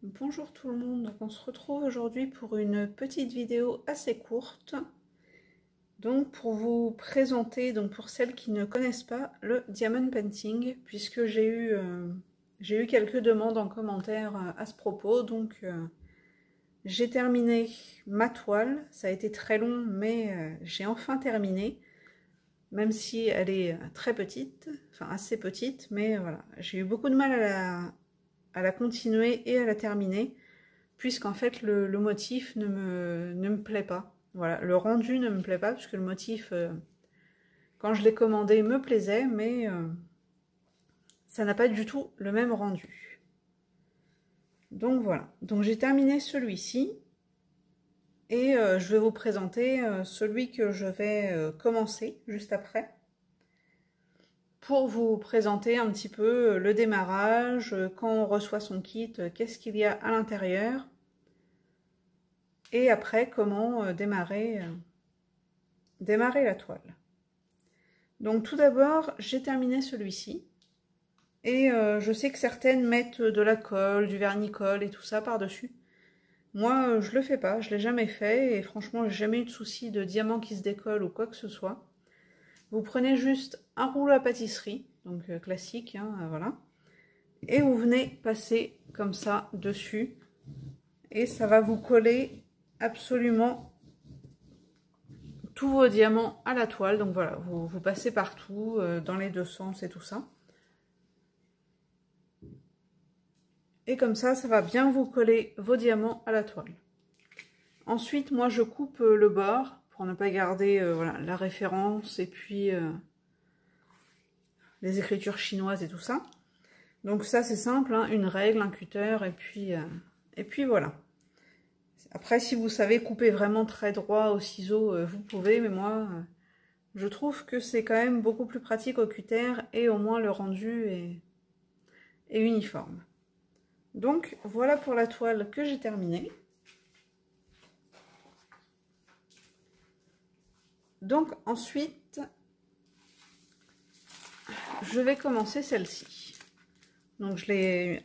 Bonjour tout le monde, donc on se retrouve aujourd'hui pour une petite vidéo assez courte. Donc pour vous présenter, donc pour celles qui ne connaissent pas, le diamond painting, puisque j'ai eu quelques demandes en commentaire à ce propos. Donc j'ai terminé ma toile, ça a été très long mais j'ai enfin terminé. Même si elle est très petite, enfin assez petite, mais voilà, j'ai eu beaucoup de mal à la continuer et à la terminer, puisqu'en fait le motif ne me plaît pas. Voilà, le rendu ne me plaît pas, puisque le motif, quand je l'ai commandé, me plaisait, mais ça n'a pas du tout le même rendu. Donc voilà, donc j'ai terminé celui-ci, et je vais vous présenter celui que je vais commencer juste après, pour vous présenter un petit peu le démarrage, quand on reçoit son kit, qu'est-ce qu'il y a à l'intérieur, et après comment démarrer la toile. Donc tout d'abord, j'ai terminé celui-ci, et je sais que certaines mettent de la colle, du vernis-colle et tout ça par-dessus. Moi, je le fais pas, je l'ai jamais fait, et franchement, j'ai jamais eu de souci de diamant qui se décolle ou quoi que ce soit. Vous prenez juste un rouleau à pâtisserie, donc classique, hein, voilà, et vous venez passer comme ça dessus, et ça va vous coller absolument tous vos diamants à la toile. Donc voilà, vous passez partout, dans les deux sens et tout ça. Et comme ça, ça va bien vous coller vos diamants à la toile. Ensuite, moi, je coupe le bord pour ne pas garder voilà, la référence et puis les écritures chinoises et tout ça. Donc ça, c'est simple, hein, une règle, un cutter, et puis voilà. Après, si vous savez couper vraiment très droit au ciseau, vous pouvez, mais moi, je trouve que c'est quand même beaucoup plus pratique au cutter, et au moins le rendu est uniforme. Donc, voilà pour la toile que j'ai terminée. Donc, ensuite, je vais commencer celle-ci. Donc, je l'ai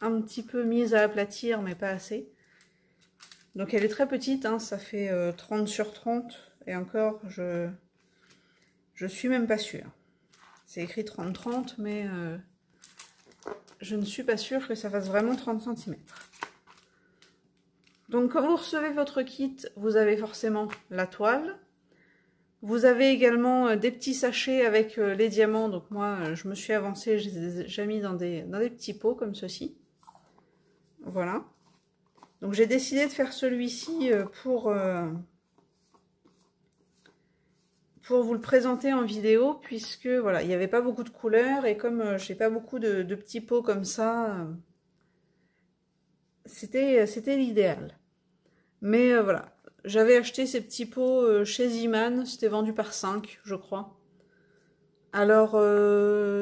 un petit peu mise à aplatir, mais pas assez. Donc, elle est très petite, hein, ça fait 30 sur 30, et encore, je suis même pas sûre. C'est écrit 30-30, mais je ne suis pas sûre que ça fasse vraiment 30 cm. Donc quand vous recevez votre kit, vous avez forcément la toile. Vous avez également des petits sachets avec les diamants. Donc moi, je me suis avancée, je les ai déjà mis dans des petits pots comme ceci. Voilà. Donc j'ai décidé de faire celui-ci pour vous le présenter en vidéo, puisque voilà, il n'y avait pas beaucoup de couleurs, et comme j'ai pas beaucoup de petits pots comme ça, c'était l'idéal. Mais voilà, j'avais acheté ces petits pots chez Ziman, c'était vendu par 5, je crois. Alors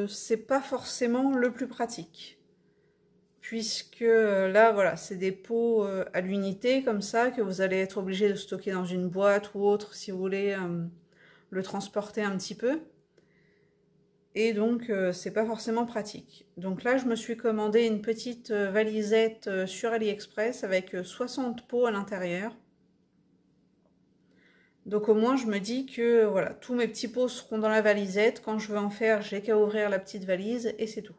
c'est pas forcément le plus pratique, puisque là voilà, c'est des pots à l'unité comme ça, que vous allez être obligé de stocker dans une boîte ou autre si vous voulez le transporter un petit peu, et donc c'est pas forcément pratique. Donc là, je me suis commandé une petite valisette sur AliExpress avec 60 pots à l'intérieur. Donc au moins, je me dis que voilà, tous mes petits pots seront dans la valisette. Quand je veux en faire, j'ai qu'à ouvrir la petite valise et c'est tout.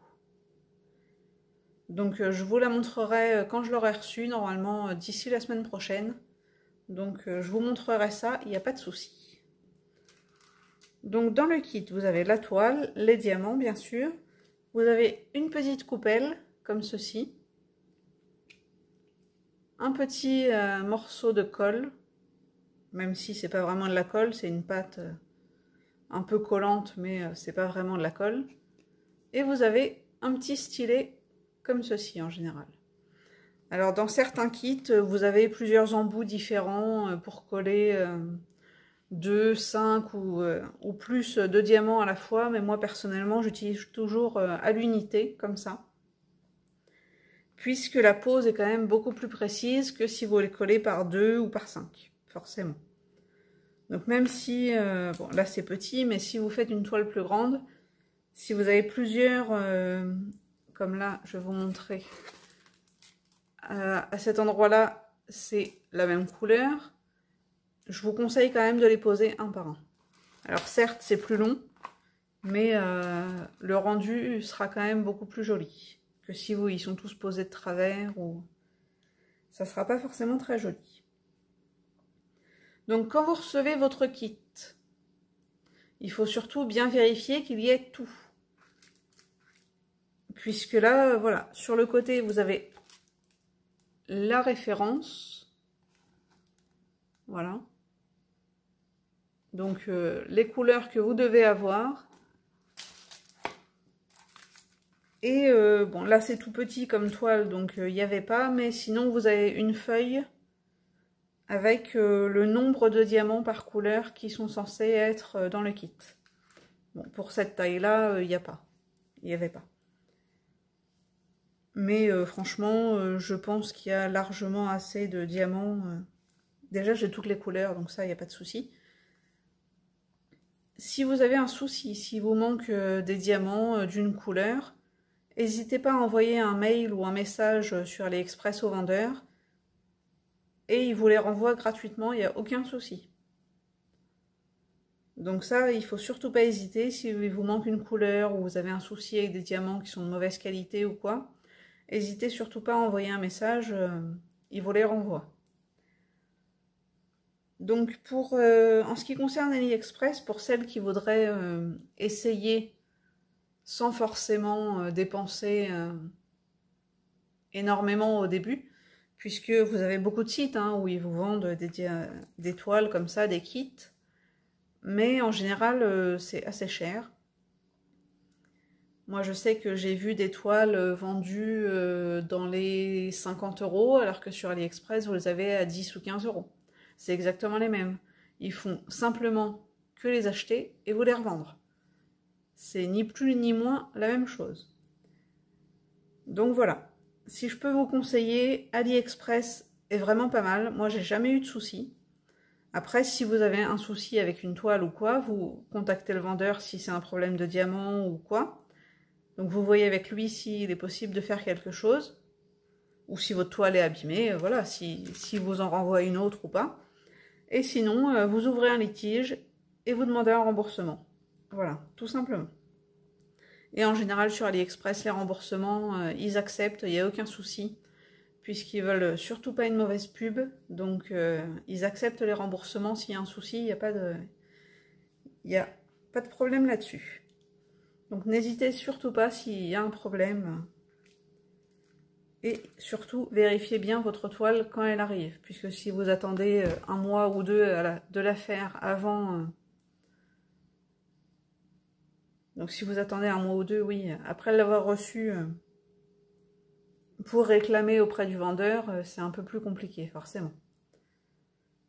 Donc je vous la montrerai quand je l'aurai reçue, normalement d'ici la semaine prochaine. Donc je vous montrerai ça, il n'y a pas de souci. Donc dans le kit, vous avez la toile, les diamants bien sûr. Vous avez une petite coupelle comme ceci. Un petit morceau de colle, même si c'est pas vraiment de la colle, c'est une pâte un peu collante, mais c'est pas vraiment de la colle. Et vous avez un petit stylet comme ceci en général. Alors dans certains kits, vous avez plusieurs embouts différents pour coller 2, 5 ou plus de diamants à la fois, mais moi personnellement j'utilise toujours à l'unité comme ça, puisque la pose est quand même beaucoup plus précise que si vous les collez par 2 ou par 5, forcément. Donc même si, bon là c'est petit, mais si vous faites une toile plus grande, si vous avez plusieurs, comme là je vais vous montrer à cet endroit-là, c'est la même couleur. Je vous conseille quand même de les poser un par un. Alors certes, c'est plus long, mais le rendu sera quand même beaucoup plus joli que si ils sont tous posés de travers, ou ça sera pas forcément très joli. Donc quand vous recevez votre kit, il faut surtout bien vérifier qu'il y ait tout. Puisque là, voilà, sur le côté, vous avez la référence. Voilà. Donc les couleurs que vous devez avoir. Et bon, là c'est tout petit comme toile, donc il n'y avait pas. Mais sinon, vous avez une feuille avec le nombre de diamants par couleur qui sont censés être dans le kit. Bon, pour cette taille-là, il n'y a pas. Il n'y avait pas. Mais franchement, je pense qu'il y a largement assez de diamants. Déjà, j'ai toutes les couleurs, donc ça, il n'y a pas de souci. Si vous avez un souci, si vous manque des diamants d'une couleur, n'hésitez pas à envoyer un mail ou un message sur AliExpress au vendeur. Et il vous les renvoie gratuitement, il n'y a aucun souci. Donc ça, il ne faut surtout pas hésiter. Si il vous manque une couleur ou vous avez un souci avec des diamants qui sont de mauvaise qualité ou quoi, n'hésitez surtout pas à envoyer un message, il vous les renvoie. Donc en ce qui concerne AliExpress, pour celles qui voudraient essayer sans forcément dépenser énormément au début, puisque vous avez beaucoup de sites où ils vous vendent des toiles comme ça, des kits, mais en général c'est assez cher. Moi je sais que j'ai vu des toiles vendues dans les 50 €, alors que sur AliExpress vous les avez à 10 ou 15 €. C'est exactement les mêmes. Ils font simplement que les acheter et vous les revendre. C'est ni plus ni moins la même chose. Donc voilà. Si je peux vous conseiller, AliExpress est vraiment pas mal. Moi, j'ai jamais eu de soucis. Après, si vous avez un souci avec une toile ou quoi, vous contactez le vendeur si c'est un problème de diamant ou quoi. Donc vous voyez avec lui s'il est possible de faire quelque chose. Ou si votre toile est abîmée, voilà, si vous en renvoie une autre ou pas. Et sinon, vous ouvrez un litige et vous demandez un remboursement. Voilà, tout simplement. Et en général, sur AliExpress, les remboursements, ils acceptent, il n'y a aucun souci, puisqu'ils veulent surtout pas une mauvaise pub. Donc, ils acceptent les remboursements s'il y a un souci, il n'y a pas de problème là-dessus. Donc, n'hésitez surtout pas s'il y a un problème. Et surtout, vérifiez bien votre toile quand elle arrive, puisque si vous attendez un mois ou deux de la faire avant... Donc si vous attendez un mois ou deux, oui, après l'avoir reçu, pour réclamer auprès du vendeur, c'est un peu plus compliqué, forcément.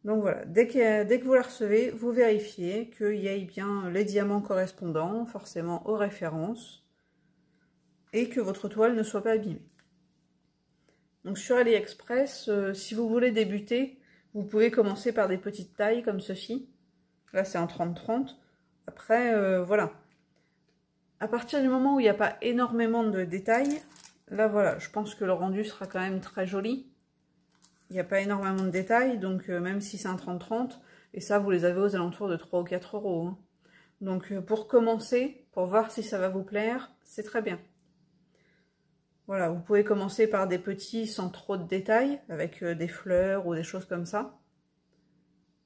Donc voilà, dès que vous la recevez, vous vérifiez qu'il y ait bien les diamants correspondants, forcément aux références, et que votre toile ne soit pas abîmée. Donc sur AliExpress, si vous voulez débuter, vous pouvez commencer par des petites tailles comme ceci. Là c'est un 30-30. Après, voilà. À partir du moment où il n'y a pas énormément de détails, là voilà, je pense que le rendu sera quand même très joli. Il n'y a pas énormément de détails, donc même si c'est un 30-30, et ça vous les avez aux alentours de 3 ou 4 €. Donc pour commencer, pour voir si ça va vous plaire, c'est très bien. Voilà, vous pouvez commencer par des petits sans trop de détails, avec des fleurs ou des choses comme ça.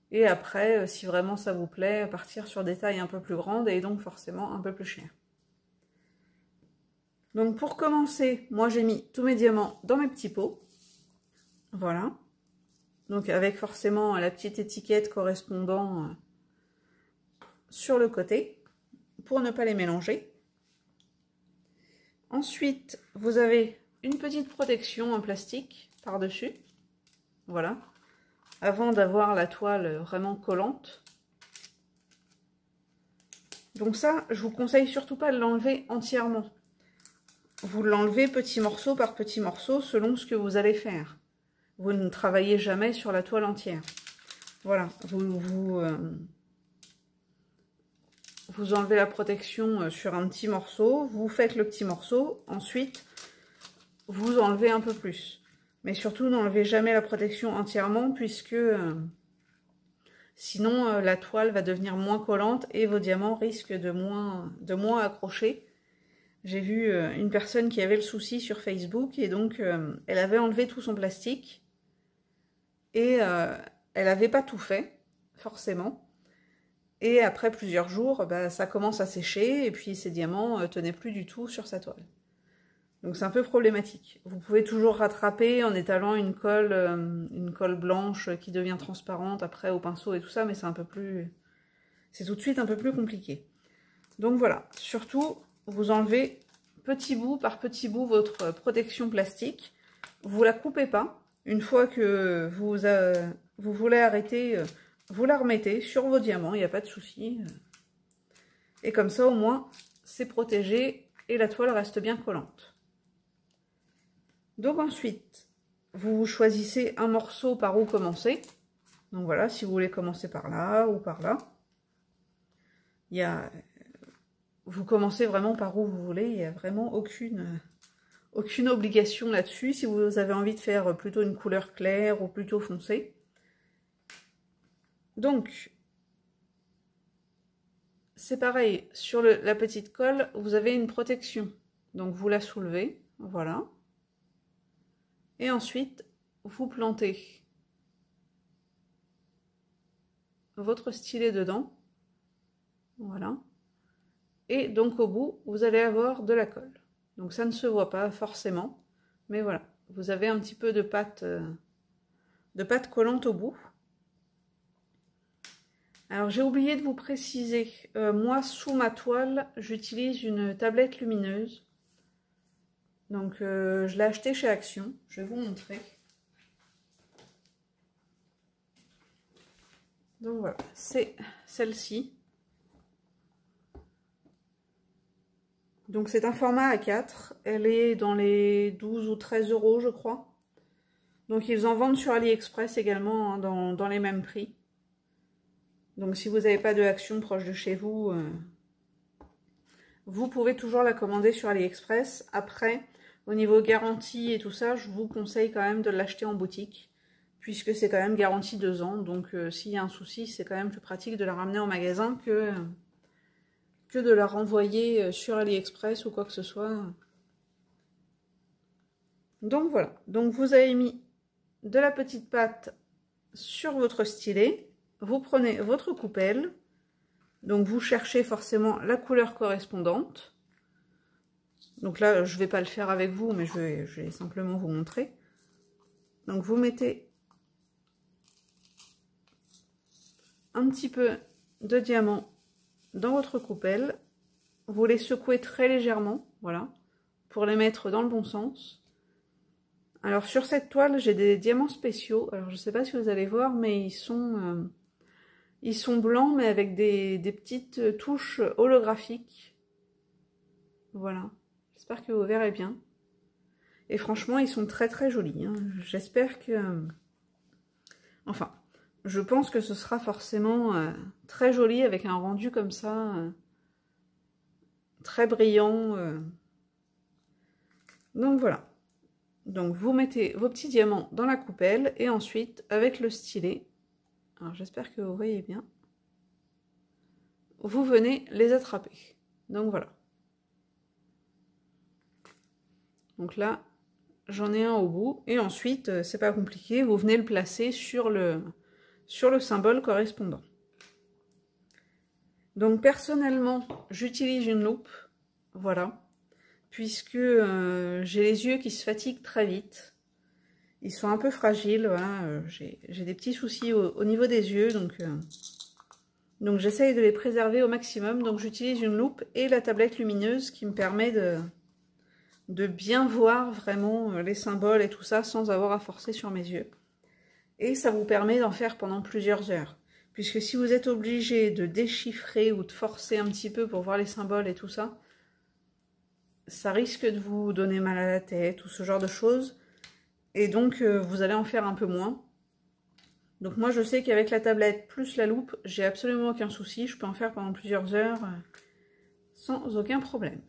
Et après, si vraiment ça vous plaît, partir sur des tailles un peu plus grandes et donc forcément un peu plus chères. Donc pour commencer, moi j'ai mis tous mes diamants dans mes petits pots. Voilà. Donc avec forcément la petite étiquette correspondant sur le côté, pour ne pas les mélanger. Ensuite, vous avez une petite protection en plastique par-dessus. Voilà. Avant d'avoir la toile vraiment collante. Donc ça, je vous conseille surtout pas de l'enlever entièrement. Vous l'enlevez petit morceau par petit morceau selon ce que vous allez faire. Vous ne travaillez jamais sur la toile entière. Voilà, vous enlevez la protection sur un petit morceau, vous faites le petit morceau, ensuite vous enlevez un peu plus. Mais surtout, n'enlevez jamais la protection entièrement puisque sinon la toile va devenir moins collante et vos diamants risquent de moins accrocher. J'ai vu une personne qui avait le souci sur Facebook et donc elle avait enlevé tout son plastique et elle n'avait pas tout fait, forcément. Et après plusieurs jours, bah, ça commence à sécher et puis ces diamants tenaient plus du tout sur sa toile. Donc c'est un peu problématique. Vous pouvez toujours rattraper en étalant une colle blanche qui devient transparente après au pinceau et tout ça, mais c'est tout de suite un peu plus compliqué. Donc voilà, surtout vous enlevez petit bout par petit bout votre protection plastique. Vous la coupez pas. Une fois que vous voulez arrêter, vous la remettez sur vos diamants, il n'y a pas de souci. Et comme ça au moins c'est protégé et la toile reste bien collante. Donc ensuite, vous choisissez un morceau par où commencer. Donc voilà, si vous voulez commencer par là ou par là. Vous commencez vraiment par où vous voulez, il n'y a vraiment aucune obligation là-dessus. Si vous avez envie de faire plutôt une couleur claire ou plutôt foncée. Donc, c'est pareil, sur la petite colle, vous avez une protection. Donc vous la soulevez, voilà. Et ensuite, vous plantez votre stylet dedans. Voilà. Et donc au bout, vous allez avoir de la colle. Donc ça ne se voit pas forcément. Mais voilà, vous avez un petit peu de pâte collante au bout. Alors j'ai oublié de vous préciser, moi sous ma toile, j'utilise une tablette lumineuse. Donc je l'ai achetée chez Action, je vais vous montrer. Donc voilà, c'est celle-ci. Donc c'est un format A4, elle est dans les 12 ou 13 € je crois. Donc ils en vendent sur AliExpress également, hein, dans les mêmes prix. Donc si vous n'avez pas de Action proche de chez vous, vous pouvez toujours la commander sur AliExpress. Après, au niveau garantie et tout ça, je vous conseille quand même de l'acheter en boutique, puisque c'est quand même garantie 2 ans. Donc s'il y a un souci, c'est quand même plus pratique de la ramener en magasin que de la renvoyer sur AliExpress ou quoi que ce soit. Donc voilà, donc vous avez mis de la petite pâte sur votre stylet, vous prenez votre coupelle, donc vous cherchez forcément la couleur correspondante. Donc là, je ne vais pas le faire avec vous, mais je vais simplement vous montrer. Donc vous mettez un petit peu de diamant dans votre coupelle. Vous les secouez très légèrement, voilà, pour les mettre dans le bon sens. Alors sur cette toile, j'ai des diamants spéciaux. Alors je ne sais pas si vous allez voir, mais ils sont blancs, mais avec des petites touches holographiques. Voilà. J'espère que vous verrez bien. Et franchement, ils sont très très jolis. Hein. J'espère que... Enfin, je pense que ce sera forcément très joli avec un rendu comme ça. Très brillant. Donc voilà. Donc vous mettez vos petits diamants dans la coupelle. Et ensuite, avec le stylet... Alors j'espère que vous voyez bien. Vous venez les attraper. Donc voilà. Donc là, j'en ai un au bout. Et ensuite, c'est pas compliqué, vous venez le placer sur le symbole correspondant. Donc personnellement, j'utilise une loupe. Voilà. Puisque j'ai les yeux qui se fatiguent très vite. Ils sont un peu fragiles. Voilà. J'ai des petits soucis au niveau des yeux. Donc j'essaye de les préserver au maximum. Donc j'utilise une loupe et la tablette lumineuse qui me permet de bien voir vraiment les symboles et tout ça sans avoir à forcer sur mes yeux. Et ça vous permet d'en faire pendant plusieurs heures. Puisque si vous êtes obligé de déchiffrer ou de forcer un petit peu pour voir les symboles et tout ça, ça risque de vous donner mal à la tête ou ce genre de choses. Et donc vous allez en faire un peu moins. Donc moi je sais qu'avec la tablette plus la loupe, j'ai absolument aucun souci. Je peux en faire pendant plusieurs heures sans aucun problème.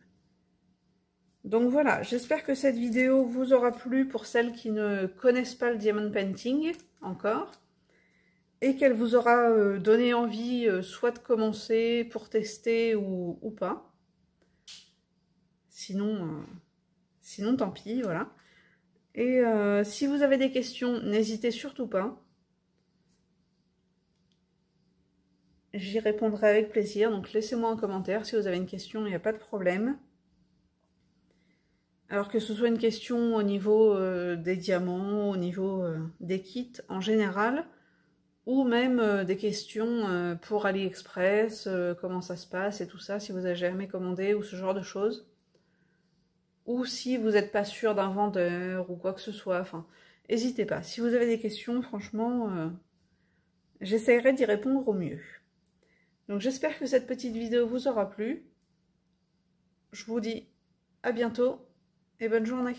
Donc voilà, j'espère que cette vidéo vous aura plu pour celles qui ne connaissent pas le diamond painting encore. Et qu'elle vous aura donné envie soit de commencer pour tester ou pas. Sinon, sinon tant pis, voilà. Et si vous avez des questions, n'hésitez surtout pas. J'y répondrai avec plaisir, donc laissez-moi un commentaire si vous avez une question, il n'y a pas de problème. Alors que ce soit une question au niveau des diamants, au niveau des kits en général, ou même des questions pour AliExpress, comment ça se passe et tout ça, si vous n'avez jamais commandé ou ce genre de choses. Ou si vous n'êtes pas sûr d'un vendeur ou quoi que ce soit, enfin, n'hésitez pas. Si vous avez des questions, franchement, j'essaierai d'y répondre au mieux. Donc j'espère que cette petite vidéo vous aura plu. Je vous dis à bientôt et bonne journée.